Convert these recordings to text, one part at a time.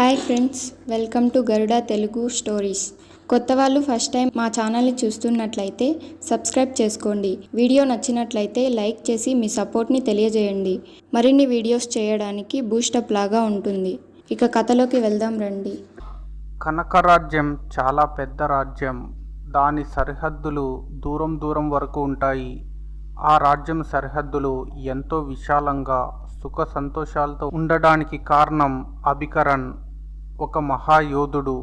Hi friends, welcome to Garuda Telugu stories. కొత్త వాళ్ళు first time మా ఛానల్ని చూస్తున్నట్లయితే సబ్స్క్రైబ్ చేసుకోండి. వీడియో నచ్చినట్లయితే లైక్ చేసి మీ సపోర్ట్ని తెలియజేయండి. మరిన్ని వీడియోస్ చేయడానికి బూస్టప్ లాగా ఉంటుంది. ఇక కథలోకి వెళ్దాం రండి. కనకరాజ్యం చాలా పెద్ద రాజ్యం. దాని సరిహద్దులు దూరం దూరం వరకు ఉంటాయి. ఆ రాజ్యం సరిహద్దులు ఎంతో విశాలంగా సుఖ సంతోషాలతో ఉండడానికి కారణం అభికరణ్, ఒక మహాయోధుడు.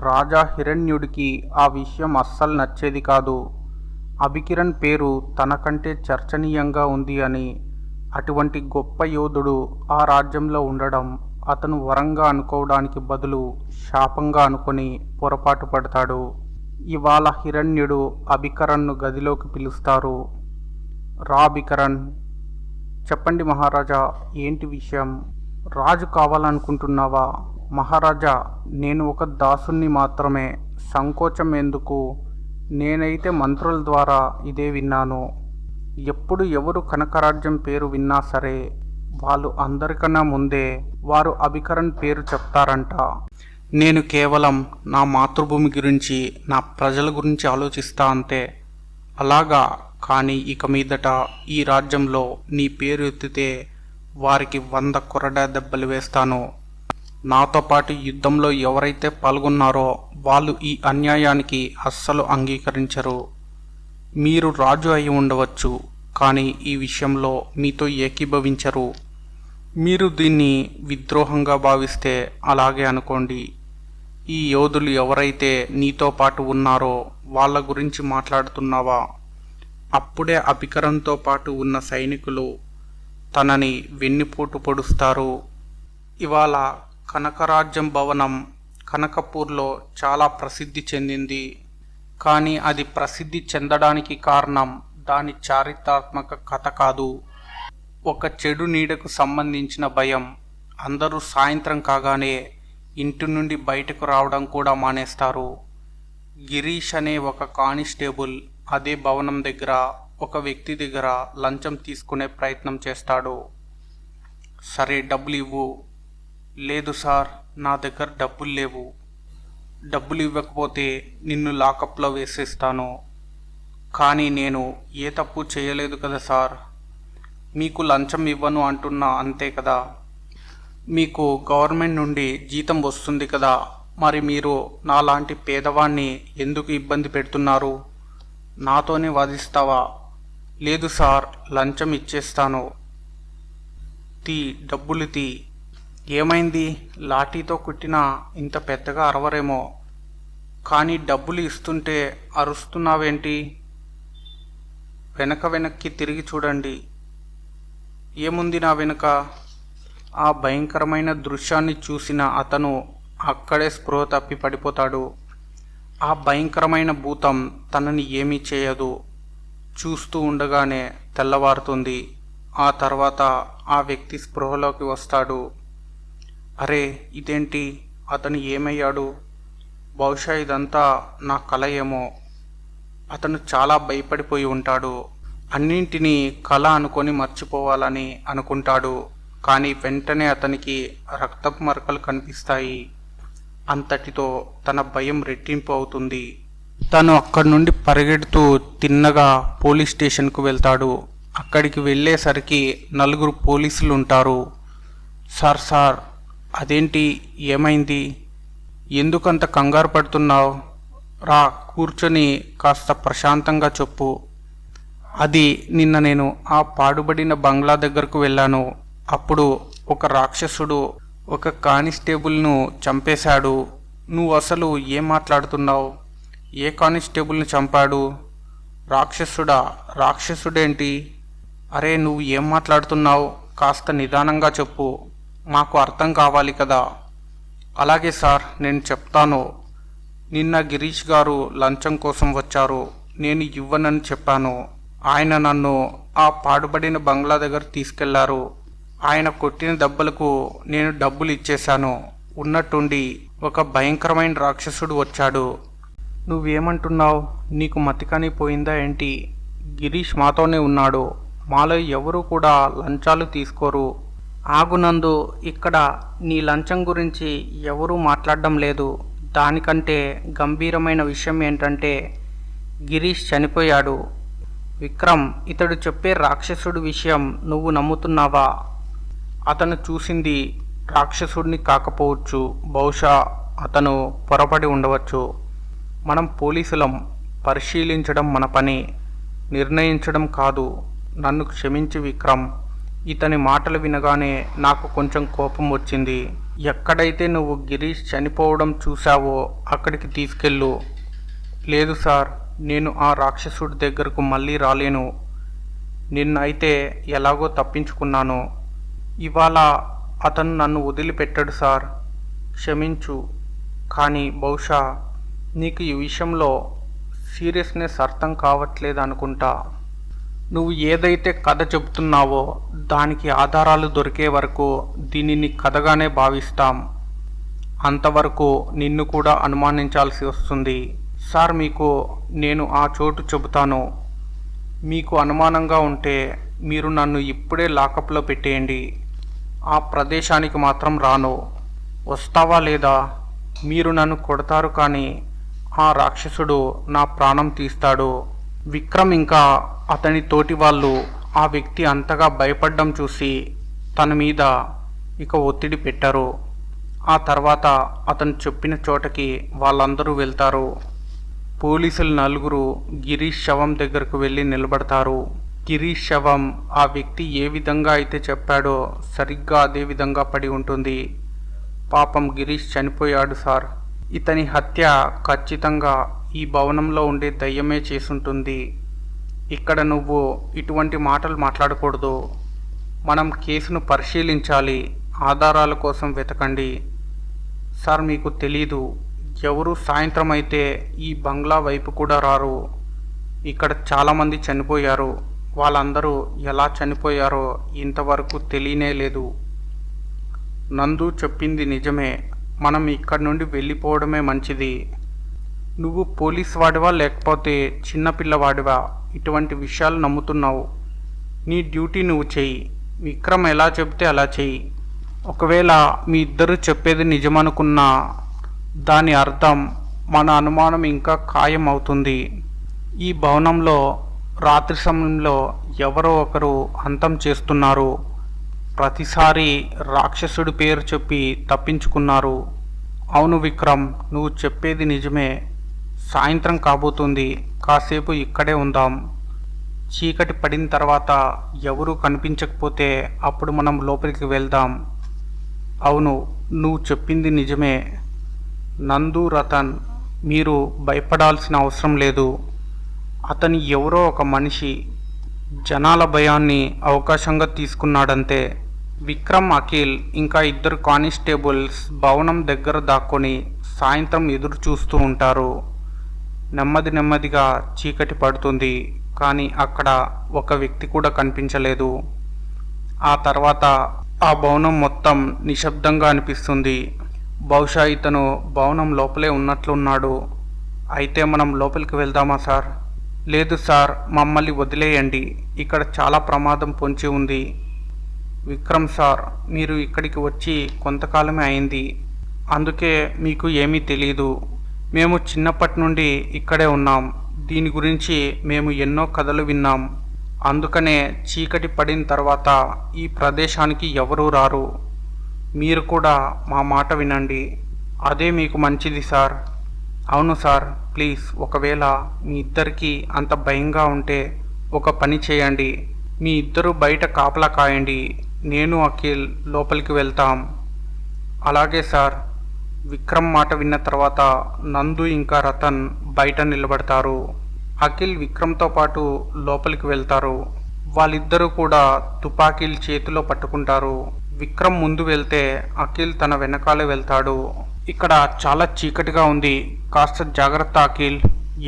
రాజా హిరణ్యుడికి ఆ విషయం అస్సలు నచ్చేది కాదు. అభికిరణ్ పేరు తనకంటే చర్చనీయంగా ఉంది అని. అటువంటి గొప్ప యోధుడు ఆ రాజ్యంలో ఉండడం అతను వరంగా అనుకోవడానికి బదులు శాపంగా అనుకొని పొరపాటు పడతాడు. ఇవాళ హిరణ్యుడు అభికరణ్ను గదిలోకి పిలుస్తారు. రా అభికరణ్, చెప్పండి మహారాజా, ఏంటి విషయం? రాజు కావాలనుకుంటున్నావా? మహారాజా, నేను ఒక దాసుని మాత్రమే, సంకోచం ఎందుకు? నేనైతే మంత్రుల ద్వారా ఇదే విన్నాను. ఎప్పుడు ఎవరు కనకరాజ్యం పేరు విన్నా సరే వాళ్ళు అందరికన్నా ముందే వారు అభికరణ్ పేరు చెప్తారంట. నేను కేవలం నా మాతృభూమి గురించి, నా ప్రజల గురించి ఆలోచిస్తా అంతే. అలాగా? కానీ ఇక మీదట ఈ రాజ్యంలో నీ పేరు ఎత్తితే వారికి 100 కొరడా దెబ్బలు వేస్తాను. నాతో పాటు యుద్ధంలో ఎవరైతే పాల్గొన్నారో వాళ్ళు ఈ అన్యాయానికి అస్సలు అంగీకరించరు. మీరు రాజు అయి ఉండవచ్చు, కానీ ఈ విషయంలో మీతో ఏకీభవించరు. మీరు దీన్ని విద్రోహంగా భావిస్తే అలాగే అనుకోండి. ఈ యోధులు ఎవరైతే నీతో పాటు ఉన్నారో వాళ్ళ గురించి మాట్లాడుతున్నావా? అప్పుడే అభికరణ్తో పాటు ఉన్న సైనికులు తనని వెన్నుపోటు పొడుస్తారు. ఇవాళ కనకరాజ్యం భవనం కనకపూర్లో చాలా ప్రసిద్ధి చెందింది. కానీ అది ప్రసిద్ధి చెందడానికి కారణం దాని చారిత్రాత్మక కథ కాదు, ఒక చెడు నీడకు సంబంధించిన భయం. అందరూ సాయంత్రం కాగానే ఇంటి నుండి బయటకు రావడం కూడా మానేస్తారు. గిరీష్ అనే ఒక కానిస్టేబుల్ అదే భవనం దగ్గర ఒక వ్యక్తి దగ్గర లంచం తీసుకునే ప్రయత్నం చేస్తాడు. సరే, డబ్బులు ఇవ్వు. లేదు సార్, నా దగ్గర డబ్బులు లేవు. డబ్బులు ఇవ్వకపోతే నిన్ను లాకప్లో వేసేస్తాను. కానీ నేను ఏ తప్పు చేయలేదు కదా సార్. మీకు లంచం ఇవ్వను అంటున్నా అంతే కదా. మీకు గవర్నమెంట్ నుండి జీతం వస్తుంది కదా, మరి మీరు నాలాంటి పేదవాణ్ణి ఎందుకు ఇబ్బంది పెడుతున్నారు? నాతోనే వాదిస్తావా? లేదు సార్, లంచం ఇచ్చేస్తాను. డబ్బులు తీ. ఏమైంది? లాఠీతో కుట్టినా ఇంత పెద్దగా అరవరేమో, కానీ డబ్బులు ఇస్తుంటే అరుస్తున్నావేంటి? వెనక్కి తిరిగి చూడండి. ఏముంది నా వెనుక? ఆ భయంకరమైన దృశ్యాన్ని చూసిన అతను అక్కడే స్పృహ తప్పి పడిపోతాడు. ఆ భయంకరమైన భూతం తనని ఏమీ చేయదు. చూస్తూ ఉండగానే తెల్లవారుతుంది. ఆ తర్వాత ఆ వ్యక్తి స్పృహలోకి వస్తాడు. అరే, ఇదేంటి? అతను ఏమయ్యాడు? బహుశా ఇదంతా నా కల ఏమో. అతను చాలా భయపడిపోయి ఉంటాడు. అన్నింటినీ కల అనుకొని మర్చిపోవాలని అనుకుంటాడు. కానీ వెంటనే అతనికి రక్తపు మరకలు కనిపిస్తాయి. అంతటితో తన భయం రెట్టింపు అవుతుంది. తను అక్కడి నుండి పరిగెడుతూ తిన్నగా పోలీస్ స్టేషన్కు వెళ్తాడు. అక్కడికి వెళ్ళేసరికి 4 పోలీసులు ఉంటారు. సార్, అదేంటి? ఏమైంది? ఎందుకంత కంగారు పడుతున్నావు? రా, కూర్చొని కాస్త ప్రశాంతంగా చెప్పు. అది నిన్న నేను ఆ పాడుబడిన బంగ్లా దగ్గరకు వెళ్ళాను. అప్పుడు ఒక రాక్షసుడు ఒక కానిస్టేబుల్ను చంపేశాడు. నువ్వు అసలు ఏం మాట్లాడుతున్నావు? ఏ కానిస్టేబుల్ని చంపాడు? రాక్షసుడా? రాక్షసుడేంటి? అరే, నువ్వు ఏం మాట్లాడుతున్నావు? కాస్త నిదానంగా చెప్పు, మాకు అర్థం కావాలి కదా. అలాగే సార్, నేను చెప్తాను. నిన్న గిరీష్ గారు లంచం కోసం వచ్చారు. నేను ఇవ్వనని చెప్పాను. ఆయన నన్ను ఆ పాడుబడిన బంగ్లా దగ్గర తీసుకెళ్లారు. ఆయన కొట్టిన దెబ్బలకు నేను డబ్బులు ఇచ్చేశాను. ఉన్నట్టుండి ఒక భయంకరమైన రాక్షసుడు వచ్చాడు. నువ్వేమంటున్నావు? నీకు మతికాని పోయిందా ఏంటి? గిరీష్ మాతోనే ఉన్నాడు. మాలో ఎవరు కూడా లంచాలు తీసుకోరు. ఆగు నందు, ఇక్కడ నీ లంచం గురించి ఎవరూ మాట్లాడడం లేదు. దానికంటే గంభీరమైన విషయం ఏంటంటే గిరీష్ చనిపోయాడు. విక్రమ్, ఇతడు చెప్పే రాక్షసుడి విషయం నువ్వు నమ్ముతున్నావా? అతను చూసింది రాక్షసుడిని కాకపోవచ్చు. బహుశా అతను పొరపడి ఉండవచ్చు. మనం పోలీసులం. పరిశీలించడం మన పని, నిర్ణయించడం కాదు. నన్ను క్షమించి విక్రమ్. ఇతని మాటలు వినగానే నాకు కొంచెం కోపం వచ్చింది. ఎక్కడైతే నువ్వు గిరీష్ చనిపోవడం చూశావో అక్కడికి తీసుకెళ్ళు. లేదు సార్, నేను ఆ రాక్షసుడి దగ్గరకు మళ్ళీ రాలేను. నిన్నైతే ఎలాగో తప్పించుకున్నాను. ఇవాళ అతను నన్ను వదిలిపెట్టాడు సార్. క్షమించు. కానీ బహుశా నీకు ఈ విషయంలో సీరియస్నెస్ అర్థం కావట్లేదు అనుకుంటా. నువ్వు ఏదైతే కథ చెబుతున్నావో దానికి ఆధారాలు దొరికే వరకు దీనిని కథగానే భావిస్తాం. అంతవరకు నిన్ను కూడా అనుమానించాల్సి వస్తుంది. సార్, మీకు నేను ఆ చోటు చెబుతాను. మీకు అనుమానంగా ఉంటే మీరు నన్ను ఇప్పుడే లాకప్లో పెట్టేయండి. ఆ ప్రదేశానికి మాత్రం రాను. వస్తావా లేదా? మీరు నన్ను కొడతారు, కానీ ఆ రాక్షసుడు నా ప్రాణం తీస్తాడు. విక్రమ్ ఇంకా అతని తోటి వాళ్ళు ఆ వ్యక్తి అంతగా భయపడ్డం చూసి తన మీద ఇక ఒత్తిడి పెట్టారు. ఆ తర్వాత అతను చెప్పిన చోటకి వాళ్ళందరూ వెళ్తారు. పోలీసులు నలుగురు గిరీష్ శవం దగ్గరకు వెళ్ళి నిలబడతారు. గిరీష్ శవం ఆ వ్యక్తి ఏ విధంగా అయితే చెప్పాడో సరిగ్గా అదే విధంగా పడి ఉంటుంది. పాపం గిరీష్ చనిపోయాడు సార్. ఇతని హత్య ఖచ్చితంగా ఈ భవనంలో ఉండే దయ్యమే చేసుంటుంది. ఇక్కడ నువ్వు ఇటువంటి మాటలు మాట్లాడకూడదు. మనం కేసును పరిశీలించాలి. ఆధారాల కోసం వెతకండి. సార్, మీకు తెలీదు, ఎవరు సాయంత్రం అయితే ఈ బంగ్లా వైపు కూడా రారు. ఇక్కడ చాలామంది చనిపోయారు. వాళ్ళందరూ ఎలా చనిపోయారో ఇంతవరకు తెలియనే లేదు. నందు చెప్పింది నిజమే. మనం ఇక్కడి నుండి వెళ్ళిపోవడమే మంచిది. నువ్వు పోలీస్ వాడివా లేకపోతే చిన్నపిల్లవాడివా ఇటువంటి విషయాలు నమ్ముతున్నావు? నీ డ్యూటీ నువ్వు చెయ్యి. విక్రమ్ ఎలా చెబితే అలా చెయ్యి. ఒకవేళ మీ ఇద్దరు చెప్పేది నిజమనుకున్నా దాని అర్థం మన అనుమానం ఇంకా ఖాయం అవుతుంది. ఈ భవనంలో రాత్రి సమయంలో ఎవరో ఒకరు అంతం చేస్తున్నారు. ప్రతిసారి రాక్షసుడి పేరు చెప్పి తప్పించుకున్నారు. అవును విక్రమ్, నువ్వు చెప్పేది నిజమే. సాయంత్రం కాబోతుంది. కాసేపు ఇక్కడే ఉందాం. చీకటి పడిన తర్వాత ఎవరూ కనిపించకపోతే అప్పుడు మనం లోపలికి వెళ్దాం. అవును, నువ్వు చెప్పింది నిజమే. నందు, రతన్, మీరు భయపడాల్సిన అవసరం లేదు. అతని ఎవరో ఒక మనిషి జనాల భయాన్ని అవకాశంగా తీసుకున్నాడంతే. విక్రమ్, అఖిల్ ఇంకా ఇద్దరు కానిస్టేబుల్స్ భవనం దగ్గర దాక్కొని సాయంత్రం ఎదురు చూస్తూ ఉంటారు. నెమ్మదిగా చీకటి పడుతుంది, కానీ అక్కడ ఒక వ్యక్తి కూడా కనిపించలేదు. ఆ తర్వాత ఆ భవనం మొత్తం నిశ్శబ్దంగా అనిపిస్తుంది. బహుశా ఇతను భవనం లోపలే ఉన్నట్లున్నాడు. అయితే మనం లోపలికి వెళ్దామా సార్? లేదు సార్, మమ్మల్ని వదిలేయండి. ఇక్కడ చాలా ప్రమాదం పొంచి ఉంది. విక్రమ్ సార్, మీరు ఇక్కడికి వచ్చి కొంతకాలమే అయింది. అందుకే మీకు ఏమీ తెలీదు. మేము చిన్నప్పటి నుండి ఇక్కడే ఉన్నాం. దీని గురించి మేము ఎన్నో కథలు విన్నాం. అందుకనే చీకటి పడిన తర్వాత ఈ ప్రదేశానికి ఎవరూ రారు. మీరు కూడా మా మాట వినండి. అదే మీకు మంచిది సార్. అవును సార్, ప్లీజ్. ఒకవేళ మీ ఇద్దరికీ అంత భయంగా ఉంటే ఒక పని చేయండి. మీ ఇద్దరు బయట కాపలా కాయండి. నేను, అఖిల్ లోపలికి వెళ్తాం. అలాగే సార్. విక్రమ్ మాట విన్న తర్వాత నందు ఇంకా రతన్ బయట నిలబడతారు. అఖిల్ విక్రమ్తో పాటు లోపలికి వెళ్తారు. వాళ్ళిద్దరూ కూడా తుపాకీలు చేతిలో పట్టుకుంటారు. విక్రమ్ ముందు వెళ్తే అఖిల్ తన వెనకాలే వెళ్తాడు. ఇక్కడ చాలా చీకటిగా ఉంది. కాస్త జాగ్రత్త అఖిల్,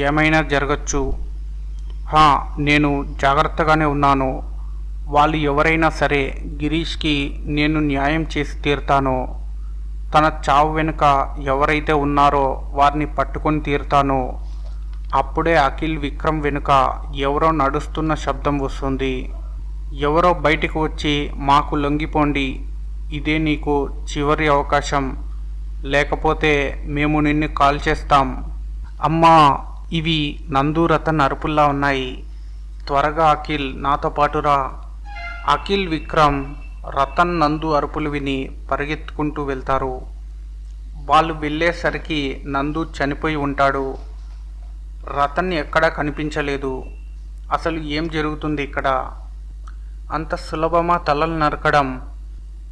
ఏమైనా జరగచ్చు. నేను జాగ్రత్తగానే ఉన్నాను. వాళ్ళు ఎవరైనా సరే గిరీష్కి నేను న్యాయం చేసి తీరుతాను. తన చావు వెనుక ఎవరైతే ఉన్నారో వారిని పట్టుకొని తీరుతాను. అప్పుడే అఖిల్ విక్రమ్ వెనుక ఎవరో నడుస్తున్న శబ్దం వస్తుంది. ఎవరో బయటికి వచ్చి మాకు లొంగిపోండి, ఇదే నీకు చివరి అవకాశం, లేకపోతే మేము నిన్ను కాల్ చేస్తాం. అమ్మా, ఇవి నందు రతన్ అరుపుల్లా ఉన్నాయి. త్వరగా అఖిల్ నాతో పాటు రా. అఖిల్, విక్రమ్ రతన్ నందు అరుపులు విని పరిగెత్తుకుంటూ వెళ్తారు. వాళ్ళు వెళ్ళేసరికి నందు చనిపోయి ఉంటాడు. రతన్ ఎక్కడా కనిపించలేదు. అసలు ఏం జరుగుతుంది ఇక్కడ? అంత సులభమా తలలు నరకడం?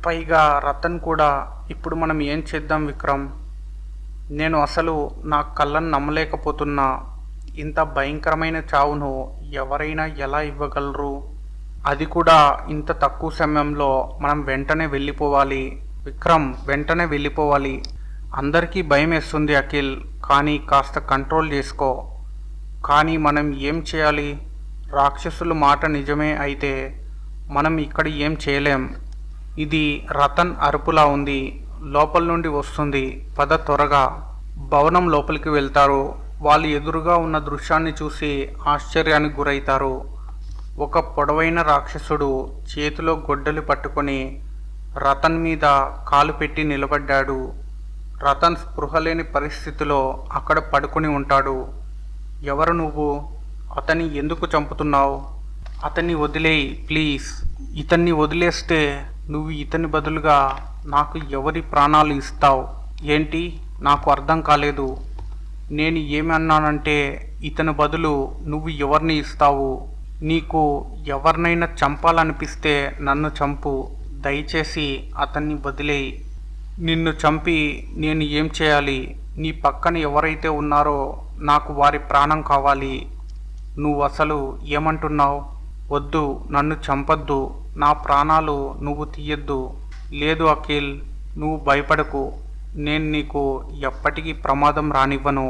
పైగా రతన్ కూడా. ఇప్పుడు మనం ఏం చేద్దాం విక్రమ్? నేను అసలు నా కళ్ళను నమ్మలేకపోతున్నా. ఇంత భయంకరమైన చావును ఎవరైనా ఎలా ఇవ్వగలరు? అది కూడా ఇంత తక్కువ సమయంలో. మనం వెంటనే వెళ్ళిపోవాలి విక్రమ్, వెంటనే వెళ్ళిపోవాలి. అందరికీ భయం వేస్తుంది అఖిల్, కానీ కాస్త కంట్రోల్ చేసుకో. కానీ మనం ఏం చేయాలి? రాక్షసుల మాట నిజమే అయితే మనం ఇక్కడ ఏం చేయలేం. ఇది రతన్ అరుపులా ఉంది, లోపల నుండి వస్తుంది. పద త్వరగా. భవనం లోపలికి వెళ్తారు. వాళ్ళు ఎదురుగా ఉన్న దృశ్యాన్ని చూసి ఆశ్చర్యానికి గురవుతారు. ఒక పొడవైన రాక్షసుడు చేతిలో గొడ్డలి పట్టుకొని రతన్ మీద కాలు పెట్టి నిలబడ్డాడు. రతన్ స్పృహ లేని పరిస్థితిలో అక్కడ పడుకొని ఉంటాడు. ఎవరు నువ్వు? అతన్ని ఎందుకు చంపుతున్నావు? అతన్ని వదిలేయి ప్లీజ్. ఇతన్ని వదిలేస్తే నువ్వు ఇతని బదులుగా నాకు ఎవరి ప్రాణాలు ఇస్తావు? ఏంటి? నాకు అర్థం కాలేదు. నేను ఏమన్నానంటే ఇతని బదులు నువ్వు ఎవరిని ఇస్తావు? నీకు ఎవరినైనా చంపాలనిపిస్తే నన్ను చంపు. దయచేసి అతన్ని వదిలేయి. నిన్ను చంపి నేను ఏం చేయాలి? నీ పక్కన ఎవరైతే ఉన్నారో నాకు వారి ప్రాణం కావాలి. నువ్వు అసలు ఏమంటున్నావు? వద్దు, నన్ను చంపొద్దు. నా ప్రాణాలు నువ్వు తీయొద్దు. లేదు అఖిల్, నువ్వు భయపడకు. నేను నీకు ఎప్పటికీ ప్రమాదం రానివ్వను.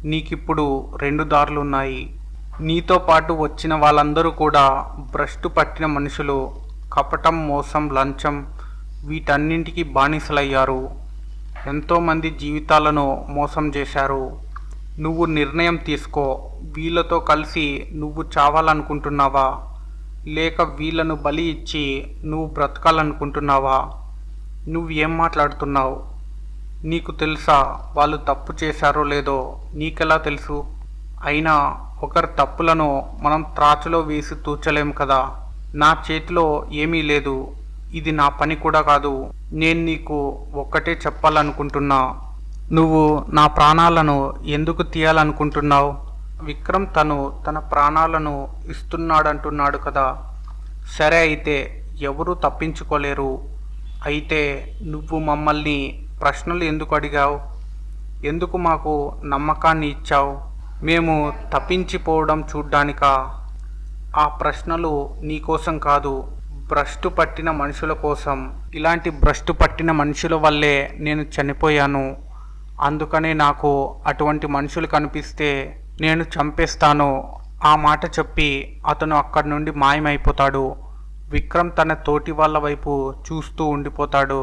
నీకిప్పుడు 2 దారులున్నాయి. నీతో పాటు వచ్చిన వాళ్ళందరూ కూడా భ్రష్టు పట్టిన మనుషులు. కపటం, మోసం, లంచం వీటన్నింటికి బానిసలయ్యారు. ఎంతోమంది జీవితాలను మోసం చేశారు. నువ్వు నిర్ణయం తీసుకో. వీళ్ళతో కలిసి నువ్వు చావాలనుకుంటున్నావా, లేక వీళ్ళను బలి ఇచ్చి నువ్వు బ్రతకాలనుకుంటున్నావా? నువ్వు ఏం మాట్లాడుతున్నావు? నీకు తెలుసా వాళ్ళు తప్పు చేశారో లేదో? నీకెలా తెలుసు? అయినా ఒకరి తప్పులను మనం త్రాచులో వేసి తూచలేం కదా. నా చేతిలో ఏమీ లేదు. ఇది నా పని కూడా కాదు. నేను నీకు ఒక్కటే చెప్పాలనుకుంటున్నా. నువ్వు నా ప్రాణాలను ఎందుకు తీయాలనుకుంటున్నావు? విక్రమ్ తన ప్రాణాలను ఇస్తున్నాడంటున్నాడు కదా. సరే, అయితే ఎవరూ తప్పించుకోలేరు. అయితే నువ్వు మమ్మల్ని ప్రశ్నలు ఎందుకు అడిగావు? ఎందుకు మాకు నమ్మకాన్ని ఇచ్చావు? మేము తప్పించిపోవడం చూడ్డానికా? ఆ ప్రశ్నలు నీకోసం కాదు, భ్రష్టు పట్టిన మనుషుల కోసం. ఇలాంటి భ్రష్టు పట్టిన మనుషుల వల్లే నేను చనిపోయాను. అందుకనే నాకు అటువంటి మనుషులు కనిపిస్తే నేను చంపేస్తాను. ఆ మాట చెప్పి అతను అక్కడి నుండి మాయమైపోతాడు. విక్రమ్ తన తోటి వాళ్ళ వైపు చూస్తూ ఉండిపోతాడు.